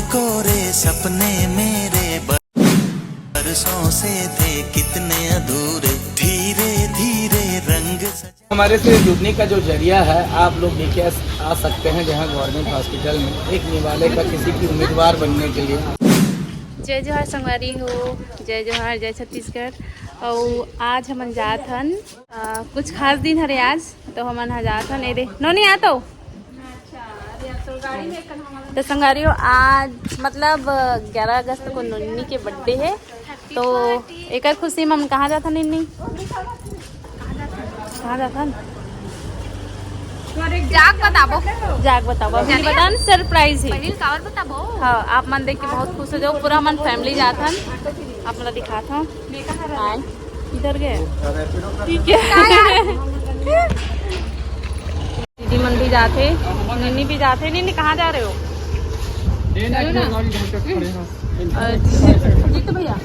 कोरे सपने मेरे बरसों से थे कितने अधूरे, धीरे धीरे रंग हमारे से जुड़ने का जो जरिया है, आप लोग लेके आ सकते हैं जहां गवर्नमेंट हॉस्पिटल में एक निवाले का किसी की उम्मीदवार बनने के लिए। जय जोहार संगवारी हो, जय जोहार, जय छत्तीसगढ़। और आज हमन जात हन कुछ खास दिन हरे आज, तो हमन ह जात हन एदे नोनी आतो तो संगवारियों आज मतलब 11 अगस्त को नोनी के बर्थडे है, तो एक खुशी में हम कहाँ जाता नन्नी, कहाँ जाता? जाग बताबो, जाग बताबो, अभी बता सरप्राइज है। पहले कावर बताबो। हाँ, आप मन देख के बहुत खुश हो जाओ, पूरा मन फैमिली जाता हन, आप मतलब दिखाता हूँ। इधर गए ठीक है। दीदी मन भी जाते, नन्नी भी जाते। नन्नी कहाँ जा रहे हो? जीतू भैया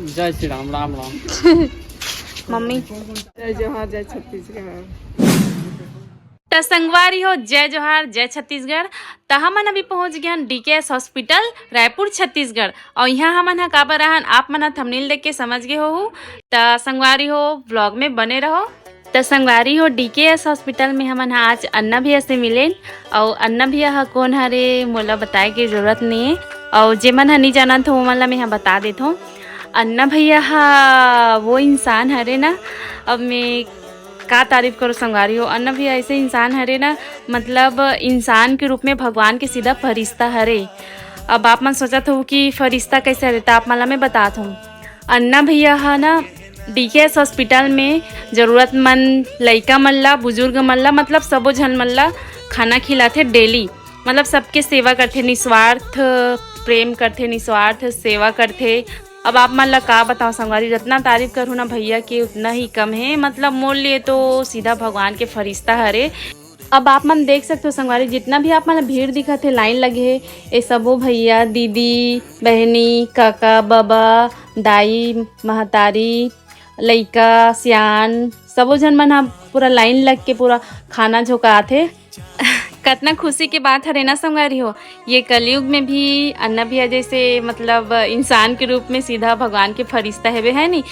जय श्री राम, राम राम। मम्मी जय जोहार, जय छत्तीसगढ़। तो संगवारी हो, जय जोहार, जय छत्तीसगढ़। तो हमन अभी पहुंच गए DKS हॉस्पिटल रायपुर छत्तीसगढ़, और यहाँ हमन काबर रहन आप मन थंबनेल देख के समझ गए हो। तो संगवारी हो, ब्लॉग में बने रहो। तो संगवारी हो, DKS हॉस्पिटल में हमन आज अन्ना भैया से मिले, और अन्ना भैया कौन हरे मोला बताए की जरूरत नहीं है, और जे मन नहीं जानत हो वो मैं यहाँ बता देता हूँ। अन्ना भैया वो इंसान हरे ना, अब मैं का तारीफ करो संगवारी हो। अन्ना भैया ऐसे इंसान हरे ना, मतलब इंसान के रूप में भगवान के सीधा फरिश्ता हरे। अब आप मन सोचत हो कि फरिश्ता कैसे हरे, तो आप मला मैं बतात हूँ। अन्ना भैया है ना DKS हॉस्पिटल में ज़रूरतमंद लइका मन ला, बुजुर्ग मन ला, मतलब सबो झन मन ला खाना खिलाते डेली, मतलब सबके सेवा करते, निस्वार्थ प्रेम करते, निस्वार्थ सेवा करते। अब आप मन ला का बताओ संगवारी, जितना तारीफ करूँ ना भैया की उतना ही कम है, मतलब मोल लिए तो सीधा भगवान के फरिश्ता हरे। अब आप मन देख सकते हो संगवारी, जितना भी आप मन भीड़ दिखत है, लाइन लगे है, ये सबो भैया, दीदी, बहनी, काका, बाबा, दाई, महतारी, लइका, सियान, सबो जन मन हा पूरा लाइन लग के पूरा खाना झोकाथे। कितना खुशी की बात है ना संगवारी हो। ये कलयुग में भी अन्ना भैया जैसे मतलब इंसान के रूप में सीधा भगवान के फरिश्ता है नहीं,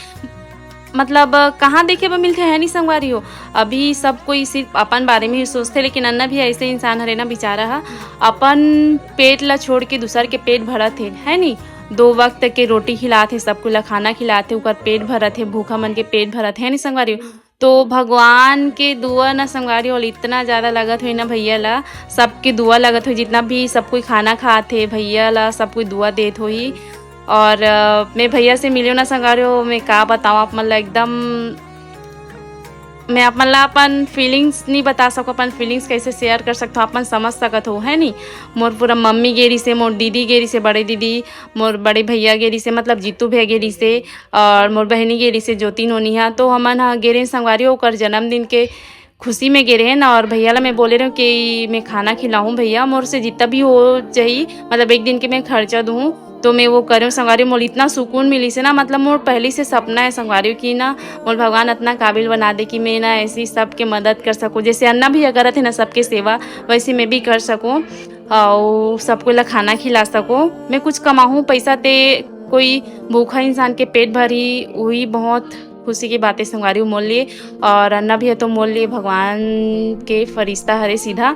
मतलब कहाँ देखे पर मिलते हैं नहीं संगवारी हो। अभी सब कोई सिर्फ अपन बारे में ही सोचते, लेकिन अन्ना भी ऐसे इंसान हरे ना, बेचारा है अपन पेट ला छोड़ के दूसर के पेट भरत है नहीं, 2 वक्त के रोटी खिलाते, सबको ला खाना खिलाते, ऊपर पेट भरत है, भूखा मन के पेट भरत है नहीं संगवारी हो। तो भगवान के दुआ ना संगवारी हो इतना ज़्यादा लगत हुई ना भैया ला, सबके दुआ लगत हुई, जितना भी सब कोई खाना खाते भैया ला सब कोई दुआ देत हुई। और मैं भैया से मिली ना संगवारी हो, मैं का बताऊँ आप मतलब एकदम, मैं आप मतलब अपन फीलिंग्स नहीं बता सकूँ, अपन फीलिंग्स कैसे शेयर कर सकता हूँ, अपन समझ सकत हो है नहीं। मोर पूरा मम्मी गेरी से, मोर दीदी गेरी से, बड़े दीदी, मोर बड़े भैया गेरी से, मतलब जीतू भैया गेरी से, और मोर बहनी गेरी से ज्योति नोनिहा। तो हमन हाँ गेरे संगवारी होकर जन्मदिन के खुशी में गे रहे हैं ना, और भैया ला मैं बोले रही हूँ कि मैं खाना खिलाऊँ भैया, मोर से जितना भी हो चाहिए, मतलब एक दिन के मैं खर्चा दूँ तो मैं वो करूँ संगवारी। मोल इतना सुकून मिली से ना, मतलब मोर पहले से सपना है संगवारी की ना, मोल भगवान इतना काबिल बना दे कि मैं ना ऐसी सबके मदद कर सकूँ, जैसे अन्ना भी अगर थे ना सबके सेवा, वैसे मैं भी कर सकूँ और सबको ला खाना खिला सकूँ। मैं कुछ कमाऊँ पैसा ते कोई भूखा इंसान के पेट भरी, वही बहुत खुशी की बातें संगवारी मोल लिए। और अन्ना भी है तो मोल लिए भगवान के फरिश्ता हरे सीधा।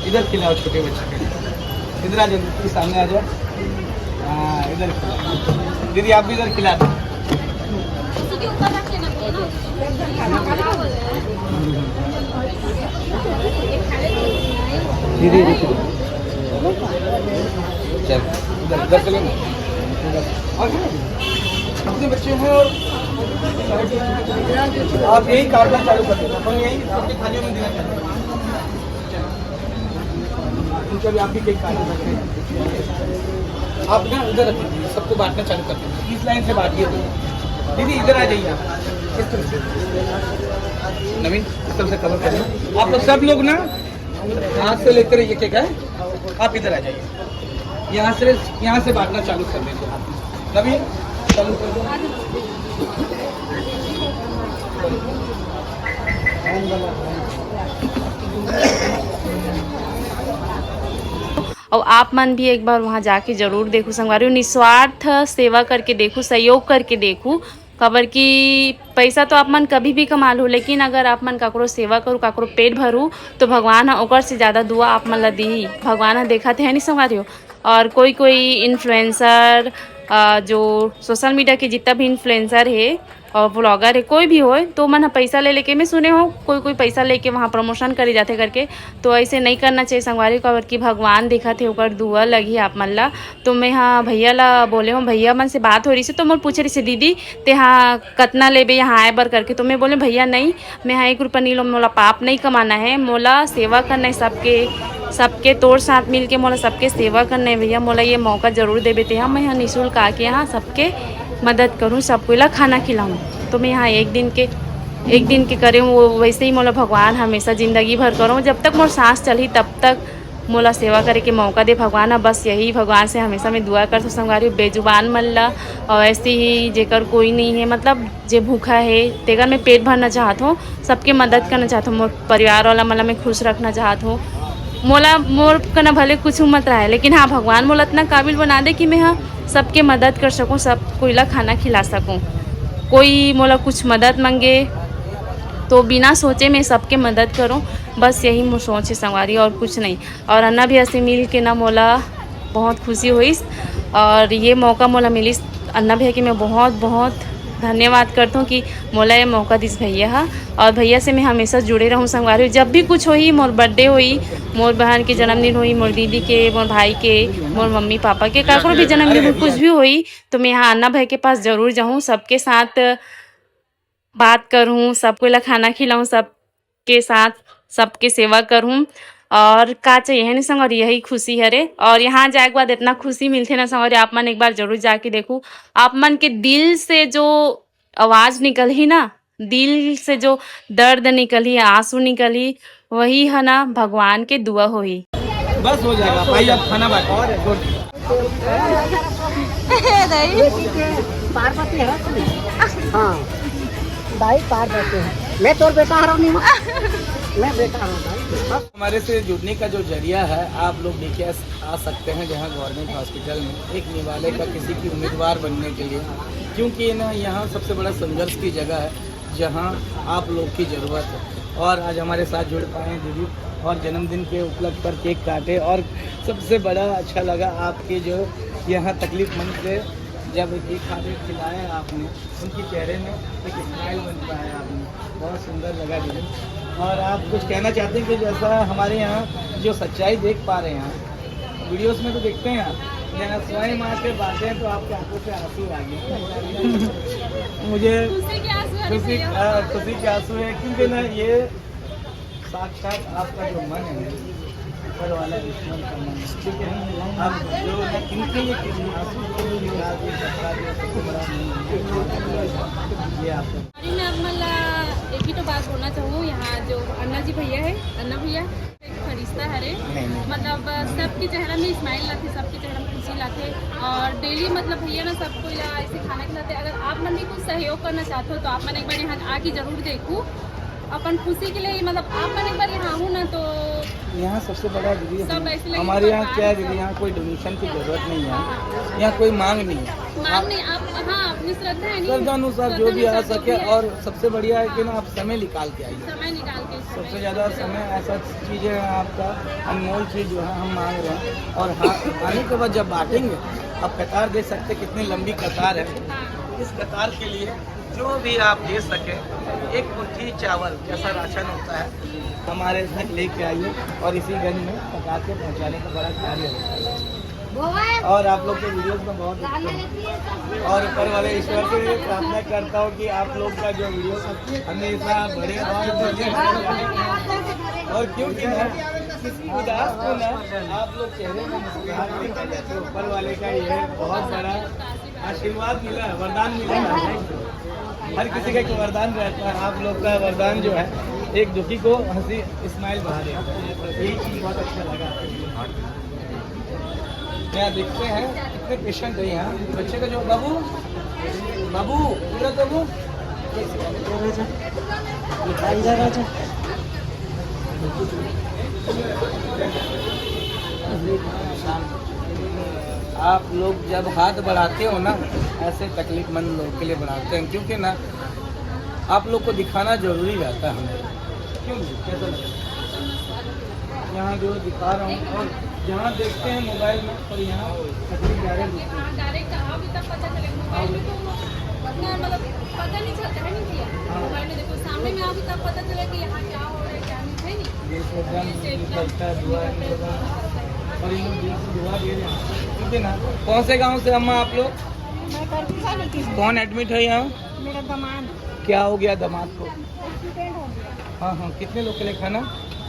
इधर खिलाओ छोटे बच्चे के, इधर आ जाओ, सामने आ जाओ। हाँ इधर खिलाओ, दीदी आप भी इधर खिला दो। दीदी चल इधर चलो, और कितने बच्चे हैं, और आप यही काटना चालू कर दो, यही थालियों में देना चालू। उनका भी आप भी केक काट सकते हैं। आप ना उधर रखिए, सबको बांटना चालू कर दीजिए, इस लाइन से बांटिए। तो दीदी इधर आ जाइए आप, इस तरफ से नवीन, इस तरफ से कवर करिए। आप लोग सब लोग ना हाथ से लेकर ये केक है, आप इधर आ जाइए, यहाँ से बांटना चालू कर दीजिए। नवीन चालू कर दो। और आप मन भी एक बार वहाँ जाके जरूर देखो संगवारी, निस्वार्थ सेवा करके देखो, सहयोग करके देखो। खबर की पैसा तो आप मन कभी भी कमा लो, लेकिन अगर आप मन काकरो सेवा करो, काकरो पेट भरू, तो भगवान हा ओकर से ज़्यादा दुआ आप मन ला दी। भगवान हा देखा थे नहीं संगवारी हो। और कोई इन्फ्लुएंसर जो सोशल मीडिया के जितना भी इन्फ्लुएंसर है और ब्लॉगर है, कोई भी हो, तो मन पैसा ले लेके मैं सुने हो कोई पैसा लेके वहाँ प्रमोशन करे जाते करके, तो ऐसे नहीं करना चाहिए संगवारी को। अगर कि भगवान देखा थे ओकर दुआ लगी आप मन ला। तो मैं हाँ भैया ला बोले हूँ, भैया मन से बात हो रही से, तो मोर पूछ रही से दीदी ते हाँ कतना लेबे यहाँ आए बर करके। तो मैं बोले भैया नहीं, मैं हाँ 1 रुपया नहीं लो, मोला पाप नहीं कमाना है, मोला सेवा करना है, सबके तोड़ साथ मिल के मोला सबके सेवा करना है भैया। मोला ये मौका जरूर देबे ते हाँ मैं यहाँ निःशुल्क आके यहाँ सबके मदद करूँ, सबको ला खाना खिलाऊँ। तो मैं यहाँ एक दिन के करे हूँ, वो वैसे ही मोला भगवान हमेशा ज़िंदगी भर करूँ, जब तक मोर सांस चली तब तक मोला सेवा करे के मौका दे भगवान। बस यही भगवान से हमेशा मैं दुआ करती हूँ संगवारी, बेजुबान मन ला और ऐसे ही जेकर कोई नहीं है, मतलब जे भूखा है तेकर मैं पेट भरना चाहत हूँ, सबके मदद करना चाहता हूँ, मोर परिवार वाला मतलब मैं खुश रखना चाहत हूँ। मोर कना भले कुछ मत रहा है, लेकिन हाँ भगवान मोला इतना काबिल बना दे कि मैं हाँ सबके मदद कर सकूँ, सब कोई ला खाना खिला सकूँ। कोई मोला कुछ मदद मांगे तो बिना सोचे मैं सबके मदद करूं, बस यही मोर सोच है संगवारी, और कुछ नहीं। और अन्ना भैया से मिल के ना मोला बहुत खुशी हुई, और ये मौका मोला मिली अन्ना भैया की मैं बहुत बहुत धन्यवाद करता हूँ कि मोला ये मौका दिस भैया हा। और भैया से मैं हमेशा जुड़े रहूँ संगवारी, जब भी कुछ होई, मोर बर्थडे होई, मोर बहन के जन्मदिन होई, मोर दीदी के, मोर भाई के, मोर मम्मी पापा के, काकरो भी जन्मदिन कुछ भी होई, तो मैं यहाँ अन्ना भैया के पास जरूर जाऊँ, सबके साथ बात करूँ, सबको ला खाना खिलाऊँ, सबके साथ सबके सेवा करूँ, और का चाहिए है नहीं संगवारी, यही खुशी है रे। और यहाँ जाए के बाद इतना खुशी मिलते ना संगवारी, आप मन एक बार जरूर जाके देखो। आप मन के दिल से जो आवाज़ निकली ना, दिल से जो दर्द निकली, आंसू निकली, वही है ना भगवान के दुआ होई। बस हो जाएगा भाई, आप खाना बांटो। पार्वती है हाँ भाई, पार्वती है, मैं तो बेटा आ रहा हूँ, मैं बेटा हूँ भाई। हमारे से जुड़ने का जो जरिया है, आप लोग डीकेएस आ सकते हैं जहाँ गवर्नमेंट हॉस्पिटल में एक निवाले का किसी की उम्मीदवार बनने के लिए, क्योंकि ना यहाँ सबसे बड़ा संघर्ष की जगह है जहाँ आप लोग की ज़रूरत है। और आज हमारे साथ जुड़ पाए दीदी, और जन्मदिन के उपलक्ष्य पर केक काटे, और सबसे बड़ा अच्छा लगा आपके जो यहाँ तकलीफमंद से जब केक खाने खिलाया आपने, उनके चेहरे में एक स्माइल बन पाया आपने, बहुत सुंदर लगा दीदी। और आप कुछ कहना चाहते हैं कि जैसा हमारे यहाँ जो सच्चाई देख पा रहे हैं, यहाँ वीडियोस में तो देखते हैं आप, जहाँ स्वयं आके बातें हैं तो आपके आंखों से आंसू आ गए। मुझे खुशी के आंसू है, क्योंकि ना ये साक्षात आपका जो मन है, ऊपर वाला ईश्वर का मन है, ठीक है। अब जो इनके ये आंसू ये आपका मैं अब मला एक ही तो बात बोलना चाहूँ, यहाँ जो अन्ना जी भैया है, अन्ना भैया एक फरिश्ता है रे, मतलब सबके चेहरा में स्माइल लाते, सबके चेहरा में खुशी लाते, और डेली मतलब भैया ना सबको ऐसे खाना खिलाते। अगर आप मन भी कुछ सहयोग करना चाहते हो तो आप मन एक बार यहाँ आके जरूर देखो, अपन खुशी के लिए, मतलब आप मन एक बार यहाँ हूँ ना, तो यहाँ सबसे बड़ा दीदी हमारे यहाँ क्या है दीदी, यहाँ कोई डोनेशन की जरूरत नहीं है, यहाँ कोई मांग नहीं है, मांग नहीं, आप हाँ अपनी श्रद्धा है, श्रद्धानुसार जो भी आ सके। और सबसे बढ़िया है कि ना आप समय निकाल के आइए, समय निकाल के, सबसे ज़्यादा समय ऐसा चीज़ें हैं आपका अनमोल चीज़ जो है हम मांग रहे हैं। और हाँ, आने के बाद जब बांटेंगे, आप कतार देख सकते हैं कितनी लंबी कतार है, इस कतार के लिए जो भी आप दे सके, एक मुट्ठी चावल जैसा राशन होता है हमारे तक लेके आइए, और इसी गंज में पका के पहुँचाने का बड़ा कार्य होता है। और आप लोग के वीडियोस में बहुत देखते हैं, और ऊपर वाले ईश्वर से प्रार्थना करता हूँ कि आप लोग का जो वीडियो हमेशा बड़े और क्योंकि ना किसी उदास को ना आप लोग चेहरे में मुस्कुराहट देखा जाए तो ऊपर वाले का ये बहुत बड़ा आशीर्वाद मिला है, वरदान मिला है। हर किसी का एक वरदान रहता है, आप लोग का वरदान जो है एक दुखी को हंसी स्माइल बहा देता है। यही चीज़ बहुत अच्छा लगा। यहाँ देखते हैं कितने पेशेंट है यहाँ। बच्चे का जो बाबू बाबू पूरा तो वो आप लोग जब हाथ बढ़ाते हो ना, ऐसे तकलीफमंद लोग के लिए बढ़ाते हैं, क्योंकि ना आप लोग को दिखाना जरूरी रहता है हमें। क्यों कैसा लगता है यहाँ जो दिखा रहा हूँ, और जहाँ देखते हैं मोबाइल में, और यहाँ तकलीफ डायरेक्ट अभी तक पता चलेगा मोबाइल में, तो उतना मतलब पता नहीं चलता है नहीं भैया। मोबाइल में देखो सामने में अभी तक पता चला कि यहाँ क्या हो रहा है क्या नहीं है नहीं। दुआ और इन लोग दुआ दे रहे हैं, ठीक है ना। कौन से गांव से अम्मा आप लोग? मैं करती था कौन एडमिट है यहाँ? मेरा दामाद क्या हो गया दामाद को? एक्सीडेंट हो गया। हाँ हाँ, कितने लोग के लिए खाना?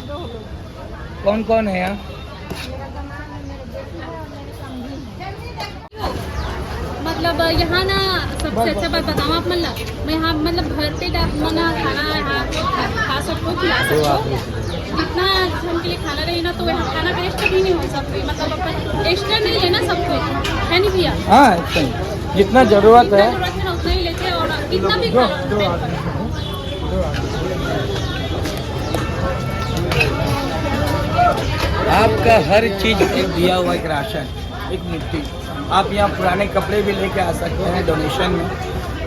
2 लोग। कौन कौन है यहाँ? मेरा दामाद है, मेरे बेटी है और मेरे समधी है। मतलब यहाँ ना सबसे अच्छा बात बताऊँ आप, मतलब मैं यहाँ मतलब भर पेट आप मना खाना यहाँ खा सकते, खिला सकते। जितना हम के लिए खाना रहे ना, तो यहाँ खाना वेस्ट भी नहीं हो सकती, मतलब अपन एक्स्ट्रा नहीं लेना सब कुछ है नहीं भैया। हाँ, जितना जरूरत है उतना ही लेते हैं, और कितना भी खा लो। आपका हर चीज दिया हुआ एक राशन, एक मिट्टी। आप यहाँ पुराने कपड़े भी लेके आ सकते हैं डोनेशन में,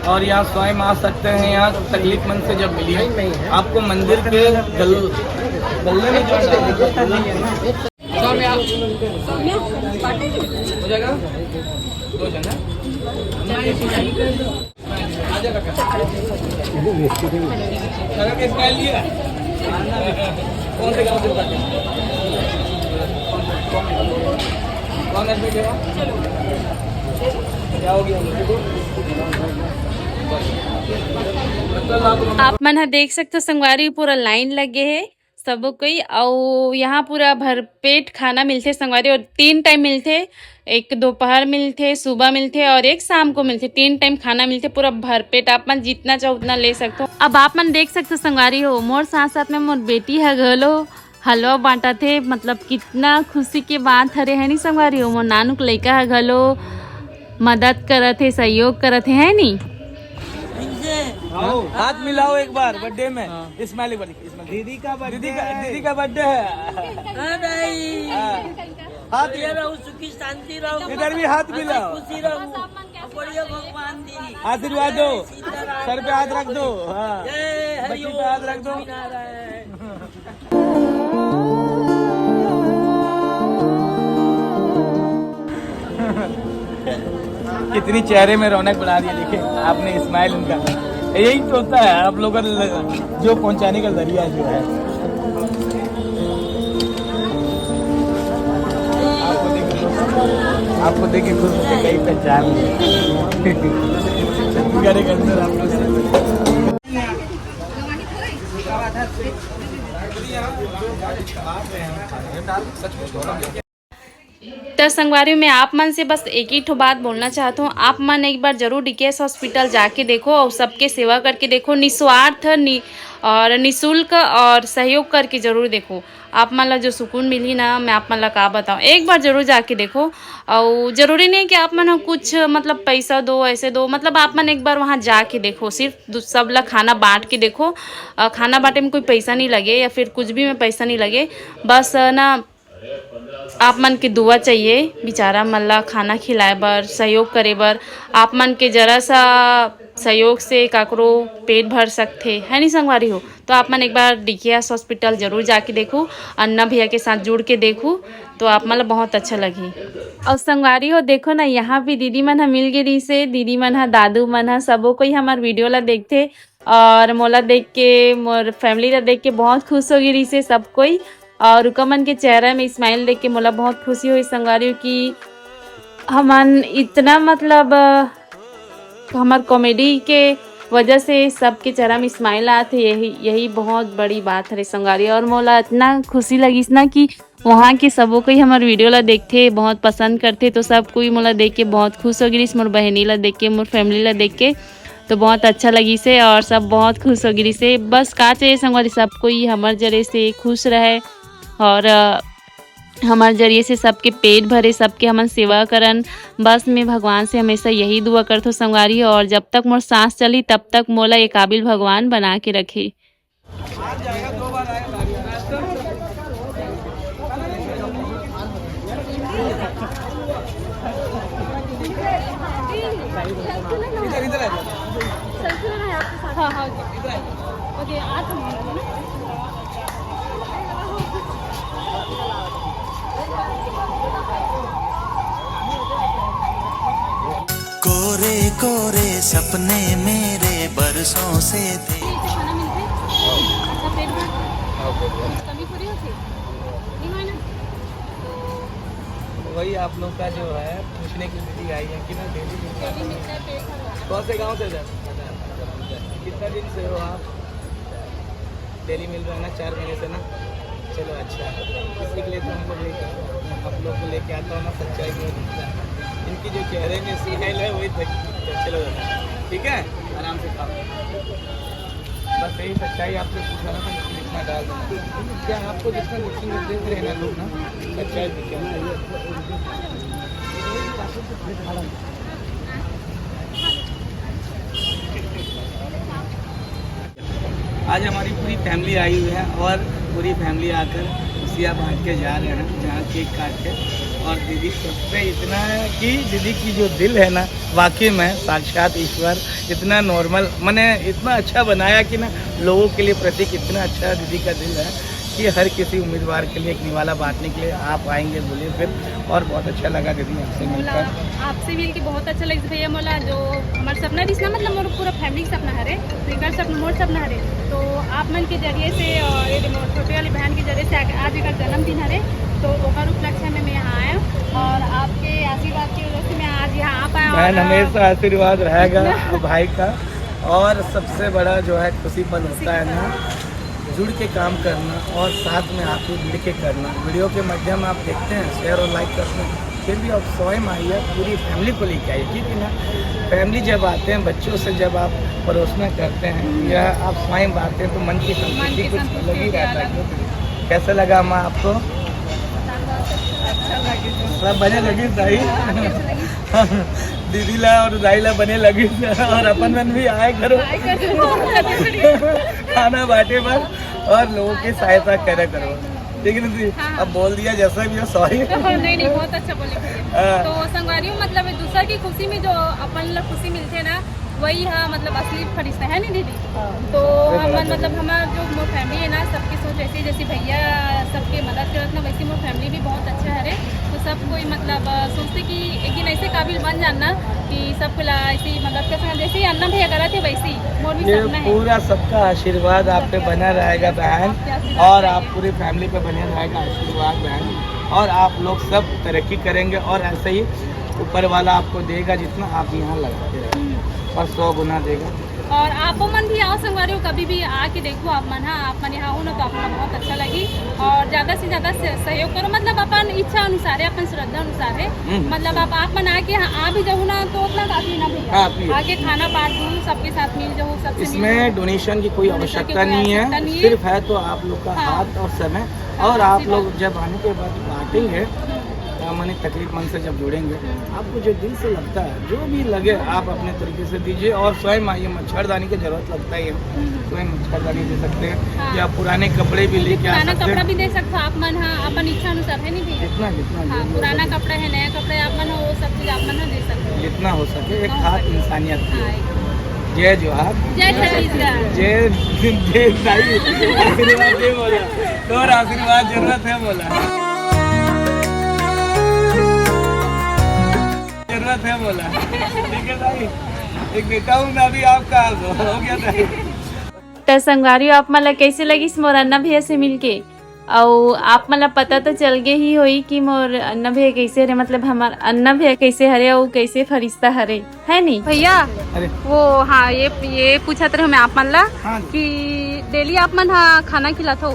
और यहाँ स्वयं आ सकते हैं। यहाँ तकलीफमंद से जब मिलिए, आपको मंदिर के गले में जो हो जाएगा 2 जन लिया। कौन से गाँव से कौन एडमिट है? क्या हो गया? आप मन ह देख सकते हो संगवारी पूरा लाइन लगे है सब कोई, और यहाँ पूरा भरपेट खाना मिलते संगवारी, और 3 टाइम मिलते, एक दोपहर मिलते, सुबह मिलते और एक शाम को मिलते। 3 टाइम खाना मिलते पूरा भरपेट। आप मन जितना चाहो उतना ले सकते हो। अब आप मन देख सकते हो संगवारी हो, मोर साथ साथ में मोर बेटी है घलो हलवा बांटा थे, मतलब कितना खुशी के बात हरे है नहीं संगवारी हो। मोर नानू के लड़का है घलो मदद करत है, सहयोग करत है नहीं। हाथ मिलाओ एक बार बर्थडे में। इस्माइल दीदी का बर्थडे है। हाथ सुखी शांति रहो, इधर भी हाथ मिलाओ, खुशी रहो, बढ़िया भगवान दी आशीर्वाद दो, सर पे हाथ रख दो, हाँ बच्ची पे हाथ रख दो। कितनी चेहरे में रौनक बढ़ा दी, देखिए आपने स्माइल उनका। यही तो होता है आप लोगों का जो पहुंचाने का जरिया जो है। आपको देखिए खुद से कई पहचान छत्तीसगढ़ के अंदर आप लोग तो संगवारी में आप मन से बस एक ही ठो बात बोलना चाहता हूँ। आप मन एक बार जरूर डीकेएस हॉस्पिटल जाके देखो और सबके सेवा करके देखो, निस्वार्थ और निःशुल्क और सहयोग करके जरूर देखो। आप मन ला जो सुकून मिली ना, मैं आप मन ला का बताऊँ, एक बार जरूर जाके देखो। और ज़रूरी नहीं कि आप मन कुछ मतलब पैसा दो ऐसे दो, मतलब आप मन एक बार वहाँ जाके देखो, सिर्फ सब ला खाना बांट के देखो। खाना बांटे में कोई पैसा नहीं लगे या फिर कुछ भी में पैसा नहीं लगे, बस ना आप मन के दुआ चाहिए बेचारा मन ला खाना खिलाए बर, सहयोग करे बर। आप मन के जरा सा सहयोग से काकरो पेट भर सकते है नहीं संगवारी हो। तो आप मन एक बार डीकेएस हॉस्पिटल जरूर जाके देखो, अन्ना भैया के साथ जुड़ के देखो, तो आप मन ला बहुत अच्छा लगी। और संगवारी हो देखो ना, यहाँ भी दीदी मन मिल गई से, दीदी मन दादू मन सबो कोई हमार वीडियो ला देखते, और मोला देख के मोर फैमिली ला देख के बहुत खुश हो गई से सब कोई। और रुकमन के चेहरा में स्माइल देख के मोला बहुत खुशी हुई संगवारी कि हमन इतना मतलब हमार कॉमेडी के वजह से सबके चेहरा में स्माइल आते, यही बहुत बड़ी बात है संगवारी। और मोला इतना खुशी लगी ना कि वहाँ के सबो कोई हमारे वीडियो ला देखते बहुत पसंद करते, तो सब कोई मोला देख के बहुत खुश हो गई। मोर बहनी ला देख के, मोर फैमिली ला देख के तो बहुत अच्छा लगी से, और सब बहुत खुश हो गई से। बस का चाहिए संगवारी, सब कोई हमारे जरिए से खुश रहे और हमारे जरिए से सबके पेट भरे, सबके हमन सेवा करन। बस मैं भगवान से हमेशा यही दुआ करता हूँ संगवारी, और जब तक मोर सांस चली तब तक मोला ये काबिल भगवान बना के रखे। हाँ हाँ ओके आज कोरे कोरे सपने मेरे बरसों से थे। खाना मिलते अच्छा पेट भर कमी पूरी होती नहीं माना वही आप लोग का जो है पूछने की विधि आई है कि ना डेली मिलता है पेट भर कौन से गांव से कितना दिन से हो आप? डेली मिल रहा है ना 4 महीने से ना। चलो अच्छा, इसी के लिए तो हम लोग आप लोग को लेके आता हूँ ना, सच्चाई में इनकी जो चेहरे में स्माइल है वही चलो ठीक है, आराम से खाओ। बस यही सच्चाई आपसे पूछा ना, तो लिखना डाल देना क्या आपको जितना लिखेंगे देख रहे हैं ना लोग ना, सच्चाई दिखे। आज हमारी पूरी फैमिली आई हुई है और पूरी फैमिली आकर खुशियाँ बांट के जा रहे हैं जहाँ केक काट के। और दीदी सबसे इतना है कि दीदी की जो दिल है ना, वाकई में साक्षात ईश्वर इतना नॉर्मल मैंने इतना अच्छा बनाया कि ना लोगों के लिए प्रतीक इतना अच्छा दीदी का दिल है कि हर किसी उम्मीदवार के लिए एक निवाला बांटने के लिए आप आएंगे बोले फिर। और बहुत अच्छा लगा दीदी आपसे मिलकर। आपसे मिल के बहुत अच्छा लगे भैया। मोला जो हमारा सपना भी ना, मतलब मोर पूरा फैमिली का सपना है, फिकर सपना मोर सपना है। तो आप मन के जरिए से और छोटे वाली बहन के जरिए से आज एक जन्मदिन है, तो ओकर उपलक्ष्य में मैं यहाँ आया और आपके आशीर्वाद की वजह से मैं आज यहाँ आ पाया। बहन हमेशा आशीर्वाद रहेगा भाई का। और सबसे बड़ा जो है खुशी पल होता है ना, जुड़ के काम करना और साथ में आके मिल के करना। वीडियो के माध्यम आप देखते हैं, शेयर और लाइक करते हैं, फिर भी आप स्वयं आइए, पूरी फैमिली को लेके आइए, ठीक है ना। फैमिली जब आते हैं, बच्चों से जब आप परोसना करते हैं या आप स्वयं बांटते हैं तो मन की संतुष्टि कुछ अलग ही रहता है। कैसा लगा माँ आपको? सब बने लगी सही दीदी ला और दाई ला बने लगी और अपन मन भी आए करो खाना बांटे पर और लोगों की सहायता करे करो, ठीक है ना। अब बोल दिया जैसा भी हो, सॉरी। नहीं बहुत अच्छा बोले। तो संगवारी मतलब दूसरा की खुशी में जो अपन लोग खुशी मिलते है ना, वही है मतलब असली फरिश्ता है नहीं दीदी। तो हम मतलब हमारा जो मोर फैमिली है ना, सबकी सोच ऐसी जैसे भैया सबके मदद करत ना, वैसे मोर फैमिली भी बहुत अच्छा है। तो सब कोई मतलब सोचते कि एक दिन ऐसे काबिल बन जाना कि सबको ऐसी मदद कर सकते, जैसे अन्ना भैया करा थे वैसे ही मोर भी सपना है। पूरा सबका आशीर्वाद आप पे बना रहेगा बहन, और आप पूरी फैमिली पे बने रहेगा आशीर्वाद बहन। और आप लोग सब तरक्की करेंगे और ऐसे ही ऊपर वाला आपको देगा जितना आप यहाँ लगाते रहेंगे और 100 गुना देगा। और आप मन भी आओ संगवारी हो, कभी भी आके देखो आप मन। हाँ आप मन यहाँ हो ना तो आपको बहुत अच्छा लगी। और ज़्यादा से ज़्यादा सहयोग करो, मतलब अपन इच्छा अनुसार है, अपन श्रद्धा अनुसार है। मतलब आप मन आके आ भी जाओ ना तो अपना काफी ना भैया, आके खाना बांट दूँ, सबके साथ मिल जाओ, सबसे इसमें डोनेशन की कोई आवश्यकता नहीं है, सिर्फ है तो आप लोग का हाथ और समय। और आप लोग जब आने के बाद बांटेंगे मानी तकलीफ मन से जब जुड़ेंगे, आपको जो दिल से लगता है जो भी लगे आप अपने तरीके से दीजिए। और स्वयं आइए, मच्छरदानी की जरूरत लगता ही है, स्वयं मच्छरदानी दे सकते हैं या पुराने कपड़े भी लेके आ सकते हैं। कपड़ा भी दे सकते आप मन। हाँ अपन इच्छा अनुसार है नहीं भैया, जितना जितना हाँ, पुराना कपड़ा है, नया कपड़ा है, आप मन वो सब चीज आप मन दे सकते हैं जितना हो सके। एक हाथ इंसानियत की। जय जोहार, जय छत्तीसगढ़, जय आशीर्वाद दे बोला, और आशीर्वाद जरूरत है बोला, जरूरत है बोला, ठीक है भाई। एक बेटा हूँ मैं भी, आपका हो गया था। तो संगवारी आप मला कैसे लगी मोर अन्ना भैया से मिलके? और आप मतलब पता तो चल गए ही होई कि मोर अन्ना भैया कैसे हरे, मतलब हमार अन्ना भैया कैसे हरे और कैसे फरिश्ता हरे, है नहीं भैया? अरे वो हाँ, ये पूछा तो मैं आप मन ला हाँ कि डेली आप मन हाँ खाना खिलाते हो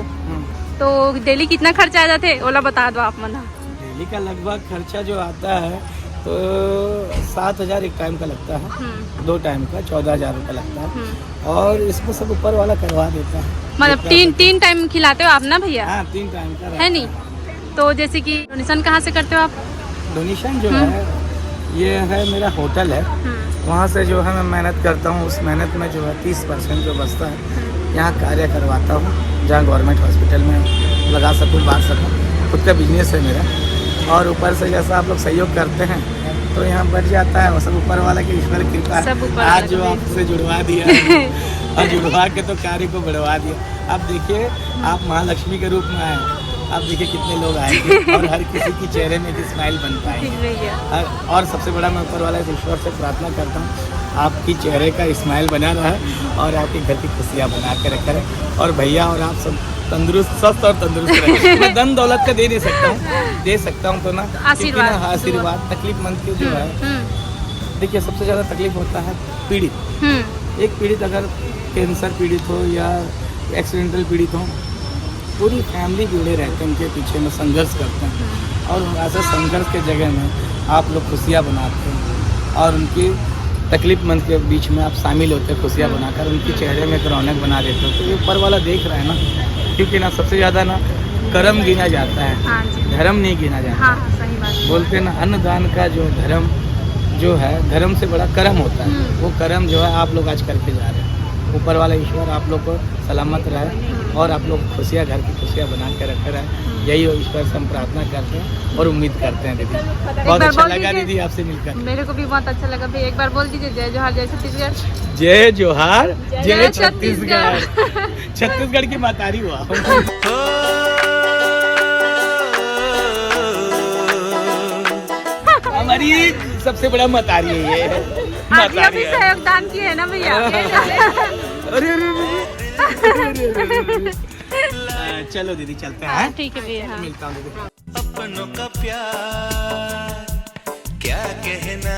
तो डेली कितना खर्चा आ जाते ओला बता दो आप मन। डेली का लगभग खर्चा जो आता है तो 7,000 एक टाइम का लगता है, 2 टाइम का 14,000 रुपये लगता है, और इसमें सब ऊपर वाला करवा देता है। मतलब तीन टाइम खिलाते हो आप ना भैया? हाँ 3 टाइम का है नहीं? तो जैसे कि डोनेशन कहाँ से करते हो आप? डोनेशन जो है ये है मेरा होटल है, वहाँ से जो है मैं मेहनत करता हूँ, उस मेहनत में जो है 30% जो बचता है यहाँ कार्य करवाता हूँ, जहाँ गवर्नमेंट हॉस्पिटल में लगा सकूँ, बांट सकूँ। खुद का बिजनेस है मेरा, और ऊपर से जैसा आप लोग सहयोग करते हैं तो यहाँ बढ़ जाता है, वो सब ऊपर वाला की ईश्वर कृपा है। आज जो आपसे जुड़वा दिया है और जुड़वा के तो कार्य को बढ़वा दिया। आप देखिए, आप महालक्ष्मी के रूप में आए, आप देखिए कितने लोग आएंगे और हर किसी की चेहरे में एक स्माइल बन पाएंगे। और सबसे बड़ा मैं ऊपर वाला ईश्वर से प्रार्थना करता हूँ आपकी चेहरे का स्माइल बना रहा और आपके घर की खुशियाँ बना के रखा रहे, और भैया और आप सब तंदुरुस्त, स्वस्थ और तंदुरुस्त रहे। मैं धन दौलत का दे नहीं सकता हूँ, दे सकता हूँ तो ना आशीर्वाद तकलीफमंद के जो है। देखिए सबसे ज़्यादा तकलीफ होता है पीड़ित, एक पीड़ित अगर कैंसर पीड़ित हो या एक्सीडेंटल पीड़ित हो, पूरी फैमिली जुड़े रहते हैं उनके पीछे में, संघर्ष करते हैं, और ऐसे संघर्ष के जगह में आप लोग खुशियाँ बनाते हैं और उनकी तकलीफमंद के बीच में आप शामिल होते हैं, खुशियाँ बनाकर उनके चेहरे में एक रौनक बना देते हो। तो ये ऊपर वाला देख रहा है ना, क्योंकि ना सबसे ज़्यादा ना कर्म गिना जाता है, धर्म नहीं गिना जाता। हाँ, सही बात। बोलते हैं ना अन्नदान का जो धर्म जो है, धर्म से बड़ा कर्म होता है, वो कर्म जो है आप लोग आज करके जा रहे हैं। ऊपर वाला ईश्वर आप लोग को सलामत रहे और आप लोग खुशियाँ, घर की खुशियाँ बना के रखे रहे, यही ईश्वर से हम प्रार्थना करते हैं और उम्मीद करते हैं। दीदी बहुत अच्छा लगा दीदी आपसे मिलकर, मेरे को भी बहुत अच्छा लगा भैया। एक बार बोल दीजिए जय जोहार जय छत्तीसगढ़। जय जोहार जय छत्तीसगढ़। छत्तीसगढ़ की मातारी हुआ। हमारी सबसे बड़ा मतारी है ये, आप भी सहयोगदान किए है ना भैया? अरे चलो दीदी चलते हैं। ठीक है भैया, हाँ। मिलता हूँ दीदी। अपनों का प्यार क्या कहना।